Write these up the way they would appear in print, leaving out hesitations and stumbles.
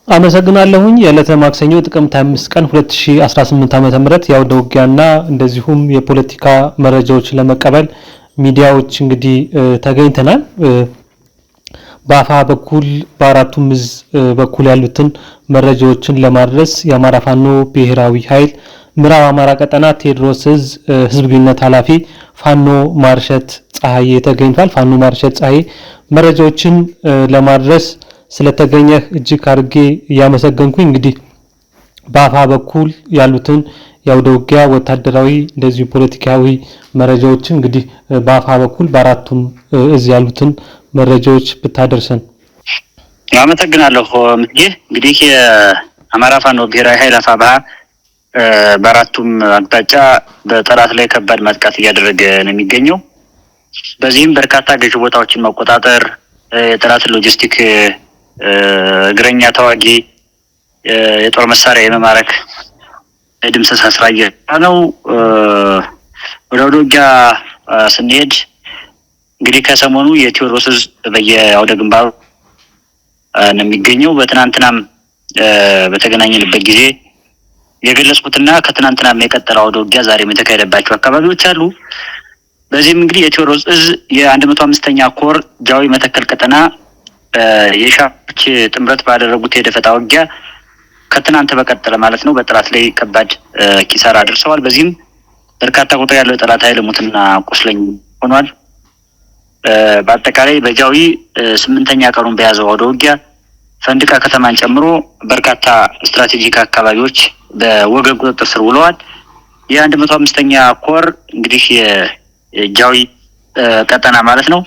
አመሰግናለሁኝ። የዕለተ ማክሰኞ ጥቅምት 5 ቀን 2018 ዓ.ም የአውደ ውጊያና እንደዚሁም የፖለቲካ መረጃዎች ለመቀበል ሚዲያዎች እንግዲህ ተገኝተናል። በአፋ በኩል በአራቱም እዝ በኩል ያሉትን መረጃዎችን ለማድረስ የአማራ ፋኖ ብሔራዊ ኃይል ምዕራብ አማራ ቀጠና ቴዎድሮስ እዝ ህዝብ ግንኙነት ኃላፊ ፋኖ ማርሸት ፀሐዬ ተገኝቷል። ፋኖ ማርሸት ፀሐዬ መረጃዎችን ለማድረስ ስለተገኘህ እጅግ አድርጌ ያመሰግንኩኝ። እንግዲህ በአፋ በኩል ያሉትን የአውደ ውጊያ ወታደራዊ እንደዚሁ ፖለቲካዊ መረጃዎችን እንግዲህ በአፋ በኩል በአራቱም እዝ ያሉትን መረጃዎች ብታደርሰን። አመሰግናለሁ ምትጌ። እንግዲህ የአማራ ፋኖ ብሔራዊ ኃይል አፋብኃ በአራቱም አቅጣጫ በጠላት ላይ ከባድ ማጥቃት እያደረገ ነው የሚገኘው። በዚህም በርካታ ገዥ ቦታዎችን መቆጣጠር፣ የጠላት ሎጂስቲክ እግረኛ ተዋጊ የጦር መሳሪያ የመማረክ ድምሰሳ ስራ እየሰራ ነው። ወደ ውጊያ ስንሄድ እንግዲህ ከሰሞኑ የቴዎድሮስ እዝ በየአውደ ግንባሩ ነው የሚገኘው። በትናንትናም በተገናኘንበት ጊዜ የገለጽኩትና ከትናንትናም የቀጠለው አውደ ውጊያ ዛሬም የተካሄደባቸው አካባቢዎች አሉ። በዚህም እንግዲህ የቴዎድሮስ እዝ የ105ኛ ኮር ጃዊ መተከል ቀጠና የሻች ጥምረት ባደረጉት የደፈጣ ውጊያ ከትናንት በቀጠለ ማለት ነው በጠላት ላይ ከባድ ኪሳራ አድርሰዋል። በዚህም በርካታ ቁጥር ያለው የጠላት ኃይል ሙትና ቁስለኛ ሆኗል። በአጠቃላይ በጃዊ 8ኛ ቀኑን በያዘው አውደ ውጊያ ፈንድቃ ከተማን ጨምሮ በርካታ ስትራቴጂክ አካባቢዎች በወገን ቁጥጥር ስር ውለዋል። የ105ኛ ኮር እንግዲህ የጃዊ ቀጠና ማለት ነው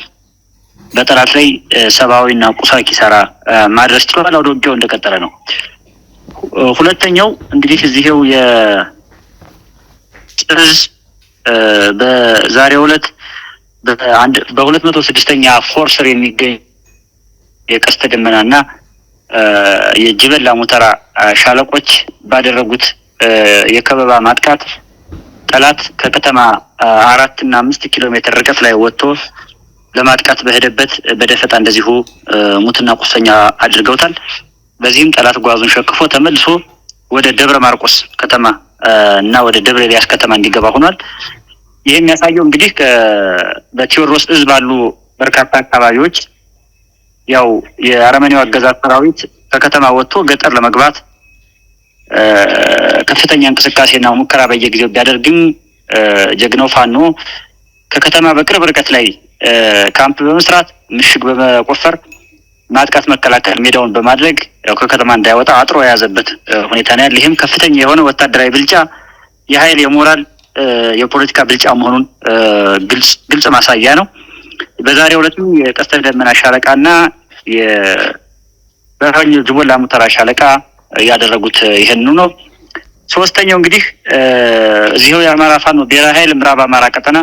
በጠላት ላይ ሰብአዊና ቁሳዊ ኪሳራ ማድረስ ችሏል። አውደ ውጊያው እንደቀጠለ ነው። ሁለተኛው እንግዲህ እዚህው የጥዝ በዛሬው ዕለት በ206ኛ ፎር ስር የሚገኝ የቀስተ ደመናና የጅበላ ሙተራ ሻለቆች ባደረጉት የከበባ ማጥቃት ጠላት ከከተማ 4 እና 5 ኪሎ ሜትር ርቀት ላይ ወጥቶ ለማጥቃት በሄደበት በደፈጣ እንደዚሁ ሙትና ቁስለኛ አድርገውታል። በዚህም ጠላት ጓዙን ሸክፎ ተመልሶ ወደ ደብረ ማርቆስ ከተማ እና ወደ ደብረ ኤልያስ ከተማ እንዲገባ ሆኗል። ይህ የሚያሳየው እንግዲህ በቴዎድሮስ እዝ ባሉ በርካታ አካባቢዎች ያው የአረመኔው አገዛዝ ሰራዊት ከከተማ ወጥቶ ገጠር ለመግባት ከፍተኛ እንቅስቃሴና ሙከራ በየጊዜው ቢያደርግም ጀግናው ፋኖ ከከተማ በቅርብ ርቀት ላይ ካምፕ በመስራት ምሽግ በመቆፈር ማጥቃት መከላከል ሜዳውን በማድረግ ያው ከከተማ እንዳይወጣ አጥሮ የያዘበት ሁኔታ ነው ያለ። ይህም ከፍተኛ የሆነ ወታደራዊ ብልጫ፣ የኃይል የሞራል የፖለቲካ ብልጫ መሆኑን ግልጽ ማሳያ ነው። በዛሬው ዕለትም የቀስተ ደመና ሻለቃና የበረሃኝ ጅቦላ ሙተራ ሻለቃ ያደረጉት ይሄንኑ ነው። ሶስተኛው እንግዲህ እዚሁ የአማራ ፋኖ ብሔራዊ ኃይል ምዕራብ አማራ ቀጠና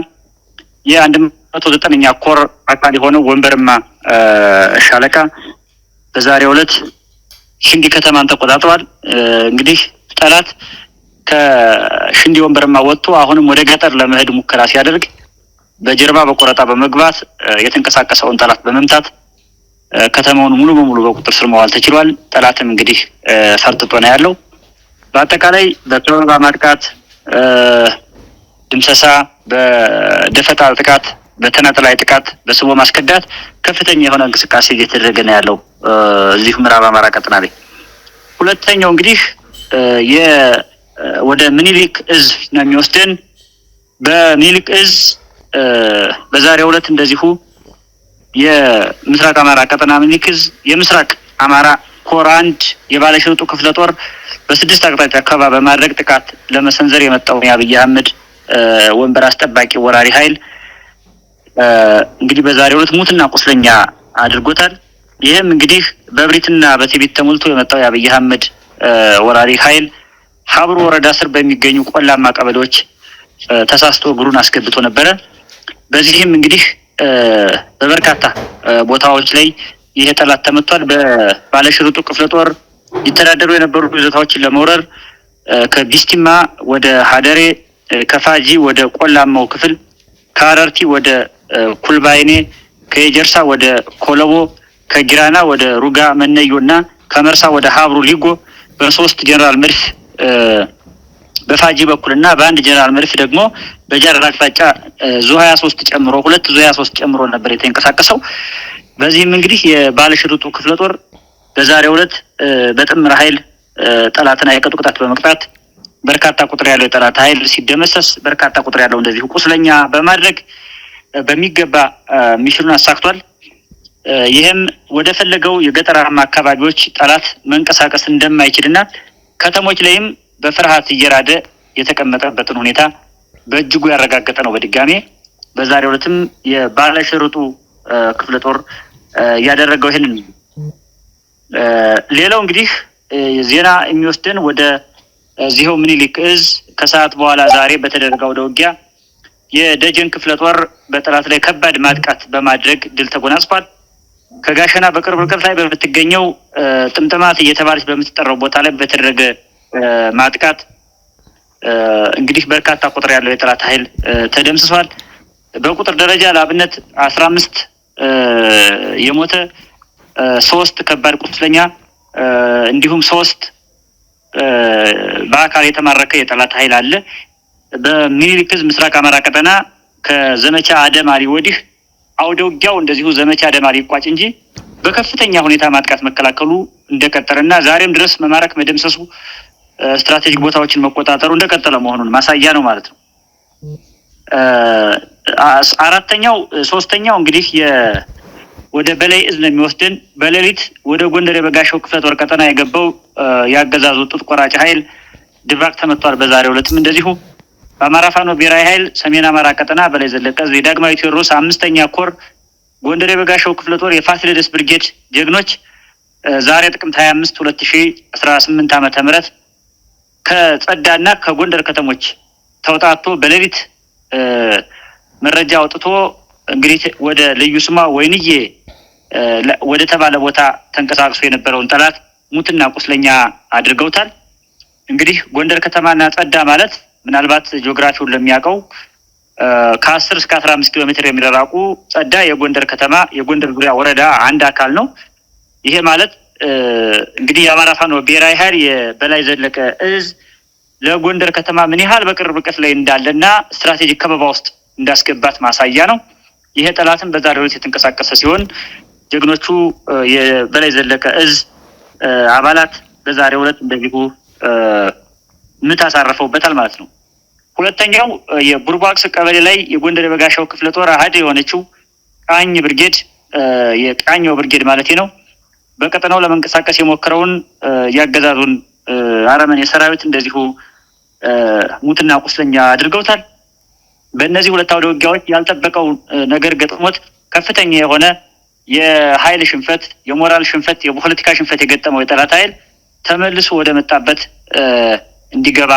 የ109ኛ ኮር አካል የሆነው ወንበርማ ሻለቃ በዛሬው ዕለት ሽንዲ ከተማን ተቆጣጥሯል። እንግዲህ ጠላት ከሽንዲ ወንበርማ ወጥቶ አሁንም ወደ ገጠር ለመሄድ ሙከራ ሲያደርግ በጀርባ በቆረጣ በመግባት የተንቀሳቀሰውን ጠላት በመምታት ከተማውን ሙሉ በሙሉ በቁጥጥር ስር ማዋል ተችሏል። ጠላትም እንግዲህ ፈርጥጦ ነው ያለው። በአጠቃላይ በከበባ ማጥቃት፣ ድምሰሳ፣ በደፈጣ ጥቃት፣ በተናጠላይ ጥቃት፣ በስቦ ማስከዳት ከፍተኛ የሆነ እንቅስቃሴ እየተደረገ ነው ያለው እዚሁ ምዕራብ አማራ ቀጠና ላይ። ሁለተኛው እንግዲህ ወደ ምኒልክ እዝ ነው የሚወስደን። በምኒልክ እዝ በዛሬው ዕለት እንደዚሁ የምስራቅ አማራ ቀጠና ምኒልክ እዝ የምስራቅ አማራ ኮር 1 የባለሽርጡ ክፍለ ጦር በ6 አቅጣጫ ከበባ በማድረግ ጥቃት ለመሰንዘር የመጣው የአብይ አህመድ ወንበር አስጠባቂ ወራሪ ኃይል እንግዲህ በዛሬው ዕለት ሙትና ቁስለኛ አድርጎታል። ይህም እንግዲህ በብሪትና በትዕቢት ተሞልቶ የመጣው የአብይ አህመድ ወራሪ ኃይል ሀብሩ ወረዳ ስር በሚገኙ ቆላማ ቀበሌዎች ተሳስቶ እግሩን አስገብቶ ነበረ። በዚህም እንግዲህ በበርካታ ቦታዎች ላይ ይሄ ጠላት ተመቷል። በባለሽርጡ ክፍለ ጦር ይተዳደሩ የነበሩ ይዞታዎችን ለመውረር ከቢስቲማ ወደ ሀደሬ፣ ከፋጂ ወደ ቆላማው ክፍል፣ ከአረርቲ ወደ ኩልባይኔ፣ ከየጀርሳ ወደ ኮለቦ፣ ከጊራና ወደ ሩጋ መነዮና ከመርሳ ወደ ሀብሩ ሊጎ በሶስት ጀነራል መድፍ በፋጂ በኩልና በአንድ ጀነራል መድፍ ደግሞ በጃራ አቅጣጫ ዙ 23 ጨምሮ ሁለት ዙ 23 ጨምሮ ነበር የተንቀሳቀሰው። በዚህም እንግዲህ የባለሽርጡ ክፍለ ጦር በዛሬው ዕለት በጥምር ኃይል ጠላትን አይቀጡ ቅጣት በመቅጣት በርካታ ቁጥር ያለው የጠላት ኃይል ሲደመሰስ በርካታ ቁጥር ያለው እንደዚሁ ቁስለኛ በማድረግ በሚገባ ሚሽኑን አሳክቷል። ይህም ወደ ፈለገው የገጠራማ አካባቢዎች ጠላት መንቀሳቀስ እንደማይችልና ከተሞች ላይም በፍርሃት እየራደ የተቀመጠበትን ሁኔታ በእጅጉ ያረጋገጠ ነው። በድጋሜ በዛሬው ዕለትም የባለሽርጡ ክፍለ ጦር ያደረገው ይሄንን። ሌላው እንግዲህ ዜና የሚወስደን ወደ ዚህው ምኒልክ እዝ ከሰዓት በኋላ ዛሬ በተደረገው ውጊያ የደጀን ክፍለ ጦር በጠላት ላይ ከባድ ማጥቃት በማድረግ ድል ተጎናጽፏል። ከጋሸና በቅርብ ርቀት ላይ በምትገኘው ጥምጥማት እየተባለች በምትጠራው ቦታ ላይ በተደረገ ማጥቃት እንግዲህ በርካታ ቁጥር ያለው የጠላት ኃይል ተደምስሷል። በቁጥር ደረጃ ለአብነት 15 የሞተ 3 ከባድ ቁስለኛ እንዲሁም 3 በአካል የተማረከ የጠላት ኃይል አለ። በሚኒሊክ ዕዝ ምስራቅ አማራ ቀጠና ከዘመቻ አደማሪ ወዲህ አውደ ውጊያው እንደዚሁ ዘመቻ አደማሪ ይቋጭ እንጂ በከፍተኛ ሁኔታ ማጥቃት መከላከሉ እንደቀጠለና ዛሬም ድረስ መማረክ መደምሰሱ ስትራቴጂክ ቦታዎችን መቆጣጠሩ እንደቀጠለ መሆኑን ማሳያ ነው ማለት ነው። ሶስተኛው እንግዲህ ወደ በላይ ዕዝ ነው የሚወስደን። በሌሊት ወደ ጎንደር የበጋሻው ክፍለ ጦር ቀጠና የገባው ያገዛዙ ጡት ቆራጭ ኃይል ድባቅ ተመቷል። በዛሬው ዕለትም እንደዚሁ በአማራ ፋኖ ብሔራዊ ኃይል ሰሜን አማራ ቀጠና በላይ ዘለቀ የዳግማዊ ቴዎድሮስ 5ኛ ኮር ጎንደር የበጋሻው ክፍለ ጦር የፋሲለደስ ብርጌድ ጀግኖች ዛሬ ጥቅምት 25 2018 ዓመተ ምህረት ከጸዳና ከጎንደር ከተሞች ተውጣቶ በሌሊት መረጃ አውጥቶ እንግዲህ ወደ ልዩ ስሟ ወይንዬ ወደ ተባለ ቦታ ተንቀሳቅሶ የነበረውን ጠላት ሙትና ቁስለኛ አድርገውታል። እንግዲህ ጎንደር ከተማና ጸዳ ማለት ምናልባት ጂኦግራፊውን ለሚያውቀው ከ10 እስከ 15 ኪሎ ሜትር የሚራራቁ ጸዳ የጎንደር ከተማ የጎንደር ዙሪያ ወረዳ አንድ አካል ነው። ይሄ ማለት እንግዲህ የአማራ ፋኖ ብሔራዊ ኃይል የበላይ ዘለቀ ዕዝ ለጎንደር ከተማ ምን ያህል በቅርብ ርቀት ላይ እንዳለና ስትራቴጂክ ከበባ ውስጥ እንዳስገባት ማሳያ ነው። ይሄ ጠላትም በዛሬው ዕለት የተንቀሳቀሰ ሲሆን ጀግኖቹ የበላይ ዘለቀ ዕዝ አባላት በዛሬው ዕለት እንደዚሁ ምት አሳርፈውበታል ማለት ነው። ሁለተኛው የቡርባክስ ቀበሌ ላይ የጎንደር የበጋሻው ክፍለ ጦር አሃድ የሆነችው ቃኝ ብርጌድ የቃኘው ብርጌድ ማለት ነው በቀጠናው ለመንቀሳቀስ የሞከረውን ያገዛዙን አረመኔ ሰራዊት እንደዚሁ ሙትና ቁስለኛ አድርገውታል። በእነዚህ ሁለት አውደ ውጊያዎች ያልጠበቀው ነገር ገጥሞት ከፍተኛ የሆነ የኃይል ሽንፈት፣ የሞራል ሽንፈት፣ የፖለቲካ ሽንፈት የገጠመው የጠላት ኃይል ተመልሶ ወደ መጣበት እንዲገባ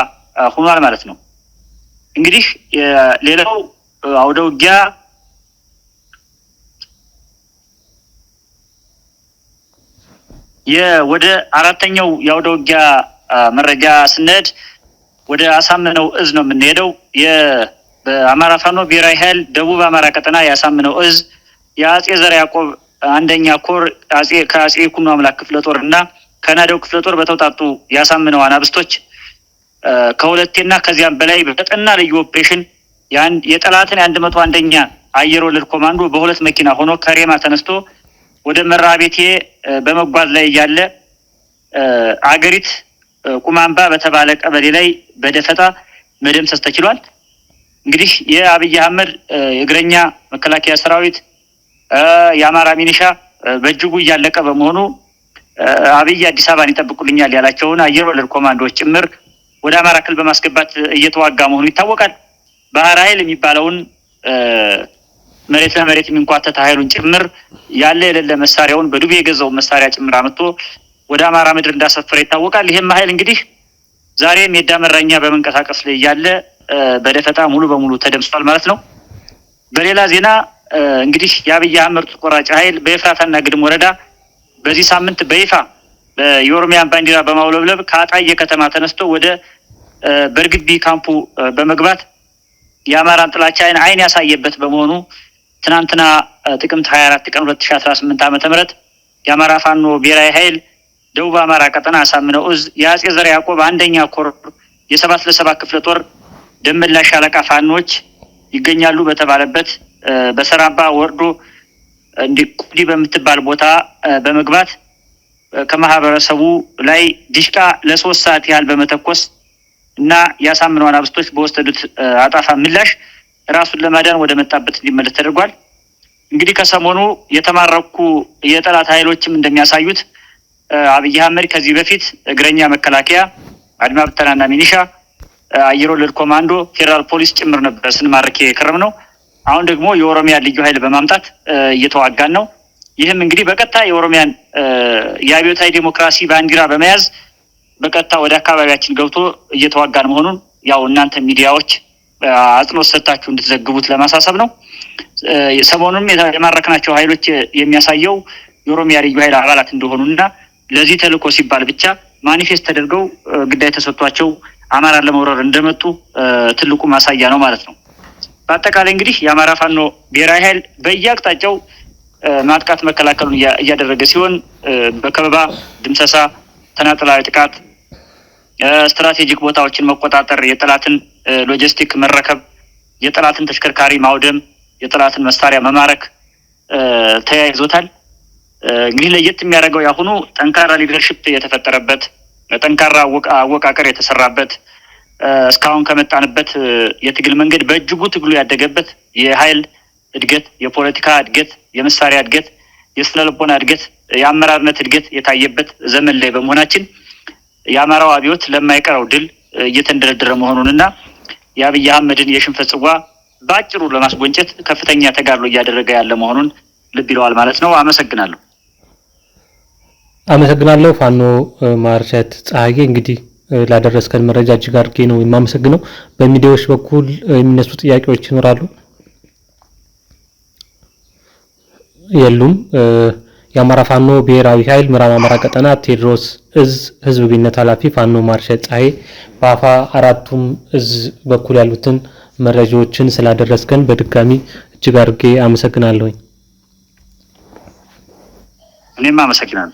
ሆኗል ማለት ነው። እንግዲህ ሌላው አውደ ውጊያ ወደ አራተኛው የአውደ ውጊያ መረጃ ስንሄድ ወደ አሳምነው ዕዝ ነው የምንሄደው። በአማራ ፋኖ ብሔራዊ ኃይል ደቡብ አማራ ቀጠና ያሳምነው ዕዝ የአጼ ዘርዓ ያዕቆብ 1ኛ ኮር ከአጼ ይኩኖ አምላክ ክፍለ ጦር እና ከናደው ክፍለ ጦር በተውጣጡ ያሳምነው አናብስቶች ከሁለቴና ከዚያም በላይ በተጠና ልዩ ኦፕሬሽን የጠላትን 101ኛ አየር ወለድ ኮማንዶ በሁለት መኪና ሆኖ ከሬማ ተነስቶ ወደ መራቤቴ በመጓዝ ላይ ያለ አገሪት ቁማምባ በተባለ ቀበሌ ላይ በደፈጣ መደምሰስ ተችሏል። እንግዲህ የአብይ አህመድ የእግረኛ መከላከያ ሰራዊት የአማራ ሚኒሻ በእጅጉ እያለቀ በመሆኑ አብይ አዲስ አበባን ይጠብቁልኛል ያላቸውን አየር ወለድ ኮማንዶዎች ጭምር ወደ አማራ ክልል በማስገባት እየተዋጋ መሆኑ ይታወቃል። ባህር ኃይል የሚባለውን መሬት ለመሬት የሚንኳተት ኃይሉን ጭምር ያለ የሌለ መሳሪያውን በዱቤ የገዛው መሳሪያ ጭምር አመጥቶ ወደ አማራ ምድር እንዳሰፈረ ይታወቃል። ይሄም ኃይል እንግዲህ ዛሬም የዳመራኛ በመንቀሳቀስ ላይ ያለ በደፈጣ ሙሉ በሙሉ ተደምስቷል ማለት ነው። በሌላ ዜና እንግዲህ የአብይ አህመድ ቆራጭ ኃይል በኤፍራታና ግድም ወረዳ በዚህ ሳምንት በይፋ የኦሮሚያን ባንዲራ በማውለብለብ ከአጣዬ ከተማ ተነስቶ ወደ በርግቢ ካምፑ በመግባት የአማራን ጥላቻ አይን ያሳየበት በመሆኑ ትናንትና ጥቅምት 24 ቀን 2018 ዓ.ም የአማራ ፋኖ ብሔራዊ ኃይል ደቡብ አማራ ቀጠና አሳምነው እዝ የአጼ ዘርዓ ያዕቆብ አንደኛ ኮር የ7 ለ7 ክፍለ ጦር ደመላሽ ሻለቃ ፋኖች ይገኛሉ በተባለበት በሰራባ ወርዶ እንዲቁዲ በምትባል ቦታ በመግባት ከማህበረሰቡ ላይ ዲሽቃ ለ3 ሰዓት ያህል በመተኮስ እና ያሳምነው አናብስቶች በወሰዱት አጣፋ ምላሽ ራሱን ለማዳን ወደ መጣበት እንዲመለስ ተደርጓል። እንግዲህ ከሰሞኑ የተማረኩ የጠላት ኃይሎችም እንደሚያሳዩት አብይ አህመድ ከዚህ በፊት እግረኛ መከላከያ፣ አድማ ብተናና ሚኒሻ፣ አየር ወለድ ኮማንዶ፣ ፌደራል ፖሊስ ጭምር ነበር ስንማርክ የከረም ነው። አሁን ደግሞ የኦሮሚያ ልዩ ኃይል በማምጣት እየተዋጋን ነው። ይህም እንግዲህ በቀጥታ የኦሮሚያን የአብዮታዊ ዲሞክራሲ ባንዲራ በመያዝ በቀጥታ ወደ አካባቢያችን ገብቶ እየተዋጋን መሆኑን ያው እናንተ ሚዲያዎች አጽንኦት ሰጥታችሁ እንድትዘግቡት ለማሳሰብ ነው። ሰሞኑንም የማረክናቸው ኃይሎች የሚያሳየው የኦሮሚያ ልዩ ኃይል አባላት እንደሆኑና ለዚህ ተልእኮ ሲባል ብቻ ማኒፌስት ተደርገው ግዳይ ተሰጥቷቸው አማራን ለመውረር እንደመጡ ትልቁ ማሳያ ነው ማለት ነው። በአጠቃላይ እንግዲህ የአማራ ፋኖ ብሔራዊ ኃይል በየአቅጣጫው ማጥቃት መከላከሉን እያደረገ ሲሆን በከበባ ድምሰሳ፣ ተናጥላዊ ጥቃት፣ ስትራቴጂክ ቦታዎችን መቆጣጠር፣ የጠላትን ሎጂስቲክ መረከብ፣ የጠላትን ተሽከርካሪ ማውደም፣ የጠላትን መሳሪያ መማረክ ተያይዞታል። እንግዲህ ለየት የሚያደርገው ያሁኑ ጠንካራ ሊደርሽፕ የተፈጠረበት፣ ጠንካራ አወቃቀር የተሰራበት፣ እስካሁን ከመጣንበት የትግል መንገድ በእጅጉ ትግሉ ያደገበት የኃይል እድገት፣ የፖለቲካ እድገት፣ የመሳሪያ እድገት፣ የስነ ልቦና እድገት፣ የአመራርነት እድገት የታየበት ዘመን ላይ በመሆናችን የአማራው አብዮት ለማይቀረው ድል እየተንደረደረ መሆኑንና የአብይ አህመድን የሽንፈት ጽዋ በአጭሩ ለማስጎንጨት ከፍተኛ ተጋድሎ እያደረገ ያለ መሆኑን ልብ ይለዋል ማለት ነው። አመሰግናለሁ። ፋኖ ማርሸት ፀሐዬ፣ እንግዲህ ላደረስከን መረጃ እጅግ አድርጌ ነው የማመሰግነው። በሚዲያዎች በኩል የሚነሱ ጥያቄዎች ይኖራሉ? የሉም። የአማራ ፋኖ ብሔራዊ ኃይል ምዕራብ አማራ ቀጠና ቴዎድሮስ እዝ ህዝብ ግንኙነት ኃላፊ ፋኖ ማርሸት ፀሐዬ በአፋ አራቱም እዝ በኩል ያሉትን መረጃዎችን ስላደረስከን በድጋሚ እጅግ አድርጌ አመሰግናለሁኝ። እኔም አመሰግናለሁ።